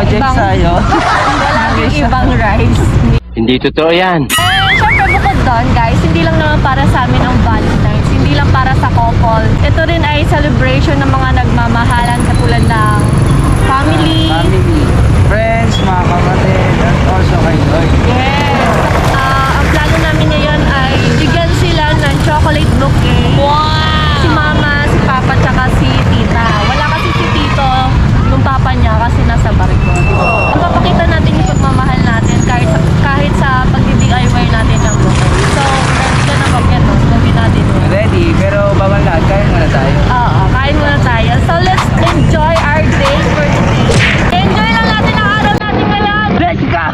ibang, sa'yo. wala ding ibang rice. Hindi totoo yan. Syempre bukod doon guys, hindi lang naman para sa amin ang Valentine's, hindi lang para sa couple. Ito rin ay celebration ng mga nagmamahalan katulad ng family. Family, friends, mga kapatid, and also kay Lord. Yes. Ang plano namin ngayon ay bigyan sila ng chocolate bouquet. Wow! Si mama, si papa, tsaka si tita. Wala kasi si tito, yung papa niya kasi nasa barko. Ang papakita natin yung pagmamahal natin kahit sa pag-DIY natin ng bouquet. So, ready ka na ba yan? Gawin natin. Ready, pero bawal lahat. Kain muna tayo. Oo, kain muna tayo. So, let's enjoy our day for today. Enjoy lang natin ang araw natin ngayon. Let's go!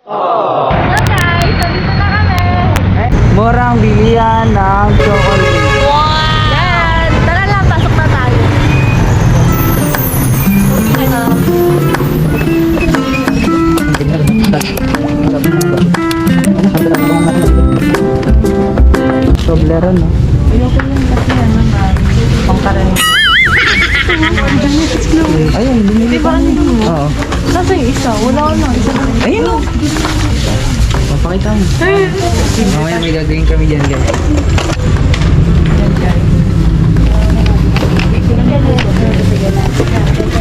Hello guys, nandito na kami. Murang bilihan ng chocolate. Yan! Tara na, pasok na tayo. Toblerone, no? Ayoko lang kasi ano na, pangkaraniwan. Ayun, binili Diba ano mo? Oo. Nasa yung isa? Wala na. Isa na. Ayun, no? Papakita mo. Mamaya may gagawin kami dyan, guys.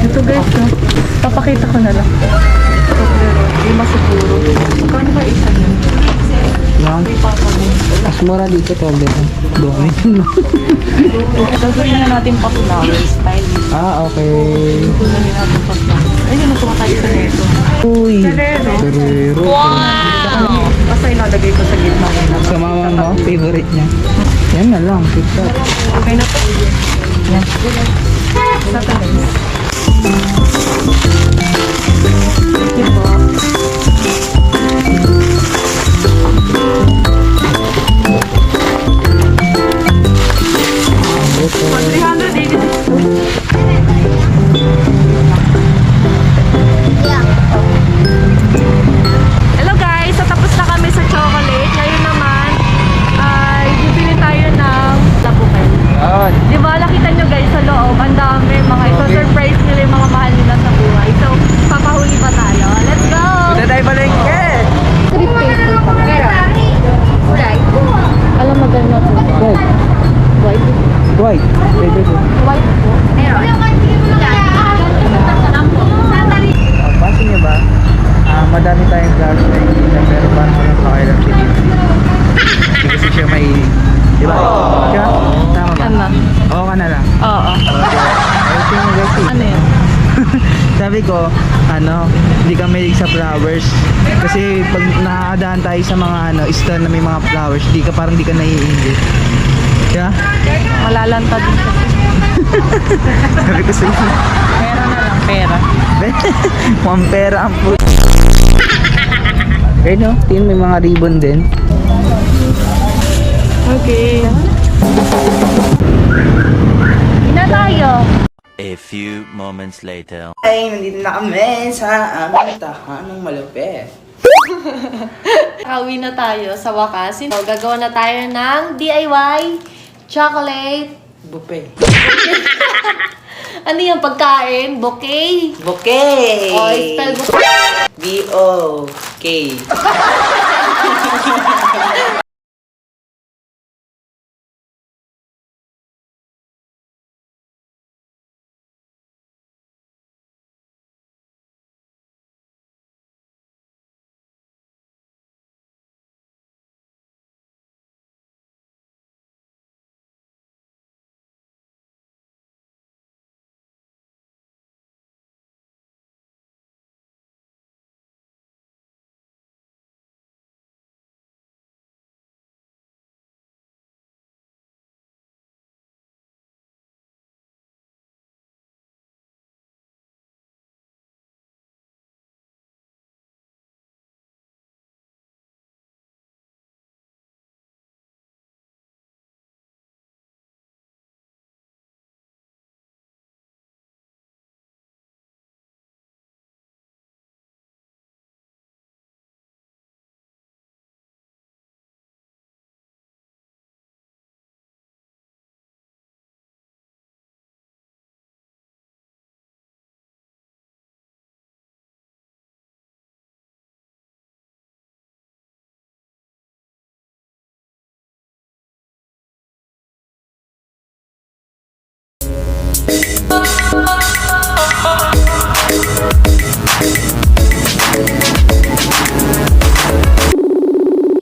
Ito guys, no? Papakita ko na lang. Lima siguro. Magkano ba isa yun? Yan. Mas mura dito, Toblerone. Dumi. Gagawin na natin pa-flower style. Ah, okay. Gagawin natin pa-flower. Ayun, kumakain sa nito. Uy. Ferrero. Ferrero. Wow! Basta ilalagay ko sa gitna muna. Sa mama mo, favorite niya. Yan na lang, KitKat. Okay na to? Yan. Sa talis. Thank you po. Ito. 386. Hello guys! So tapos na kami sa chocolate. Ngayon naman ay bibili tayo ng labukan. Yan. Di ba? Nakita nyo guys sa loob. Ang dami. Mga ito-surprise nila yung mga mahal nila sa buhay. So, papahuli pa tayo. Let's go! Punta tayo palengke! Alam mo gano'n ito? White. White. White. Pwede ko. White po. Meron. Pansin niyo ba? Madami tayong vlogs na hindi na pero parang walang pakialam si Dito. Hindi kasi siya may... Di ba? Siya? Tama ba? Tama. Oo ka na lang. Oo. Ayusin mo guys. Ano yun? Sabi ko, hindi ka mahilig sa flowers. Kasi pag nakakadaan tayo sa mga stand na may mga flowers, parang di ka naiinggit. Kaya? Malalanta din kasi. Sabi ko sa'yo. Pera na lang. Pera. Mukhang pera ang po. Eh no, tingin may mga ribbon din. Okay. Ina tayo. A few moments later. Ay, nandito na kami sa aming tahanang malupit. Kauwi na tayo sa wakas. So, gagawa na tayo ng DIY chocolate. Buffet. Ano yung pagkain? Bouquet? Bouquet! O, spell bouquet. B-O-K.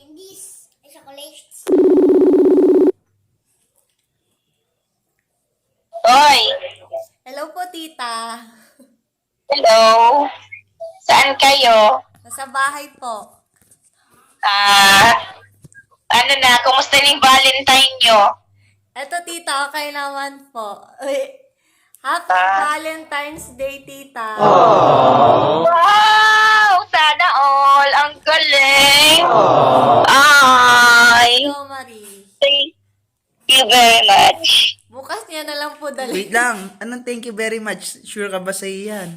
Candies, chocolates. Hoy, Hello po, tita. hello. Saan kayo? Nasa bahay po. Ano na, kumusta yung Valentine nyo? Eto, tita, okay naman po. Uy, Happy Valentine's Day, tita. Wow! Sana all! Ang galing! Ay! Hello, Marie. Thank you very much. Bukas niya na lang po dali. Wait lang. Anong thank you very much? Sure ka ba sa'yo yan?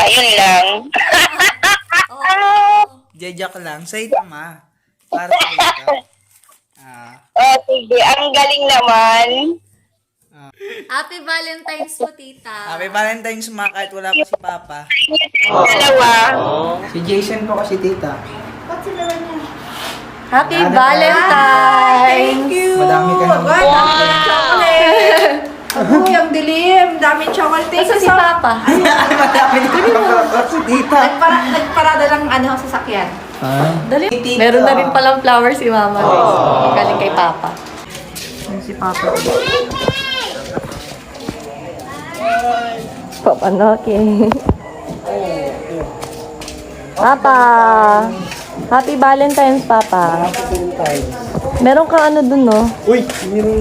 Yun lang. Jejak lang. Sa'yo ma. Para sa'yo ka. Sige, ang galing naman. Happy Valentine's po, tita. Happy Valentine's ma kahit wala pa si Papa. Dalawa. Si Jason po kasi tita. Happy Valentine! Thank you! Madami ka naman. Wow! Daming chocolate! Agoy, ang dilim! Daming chocolate! Asa si Papa? Madami ka si tita. Nagparada lang sasakyan. Dali. Meron na rin palang flowers si Mama. Galing kay Papa. Si Papa. Papa Noki. Papa! Happy Valentine's, Papa. Meron kang ano dun, no? Uy, meron.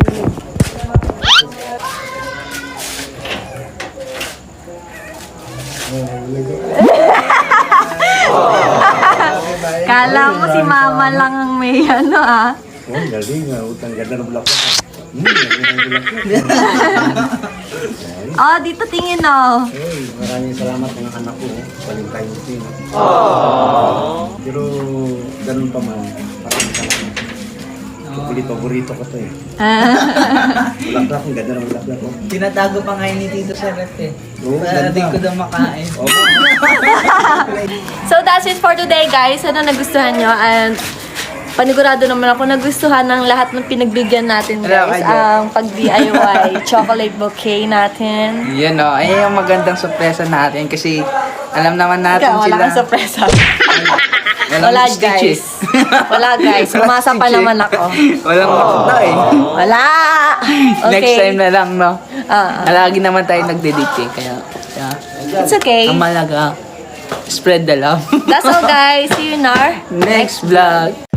Kala mo si Mama lang ang may ano, ah. Oh, galing nga. Utang ganda ng bulaklak. Ganda ng bulaklak. Oh, dito tingin, oh. Uy, maraming salamat mga anak ko. Valentine's Day. Pero ganun pa man. Maraming salamat. Paborito ko to eh. Bulaklak, ang ganda ng bulaklak. Oh. Tinatago pa ngayon ni Tito sa rep eh. Oo, Para ganda. di ko daw makain. Oh, So that's it for today, guys. Sana nagustuhan nyo and panigurado naman ako nagustuhan ng lahat ng pinagbigyan natin, guys. Ang pag-DIY chocolate bouquet natin. Yan o. Ay, yung magandang sorpresa natin kasi alam naman natin Ikaw, wala sila. kang sorpresa. Walang Wala, stitch eh. guys. Wala, guys. Umasa pa naman ako. Walang makita eh. Wala! Okay. Next time na lang, no? Ah, Lagi naman tayo nagde-date eh. Kaya, it's okay. ang malaga, spread the love. That's all, guys. See you in our Next vlog.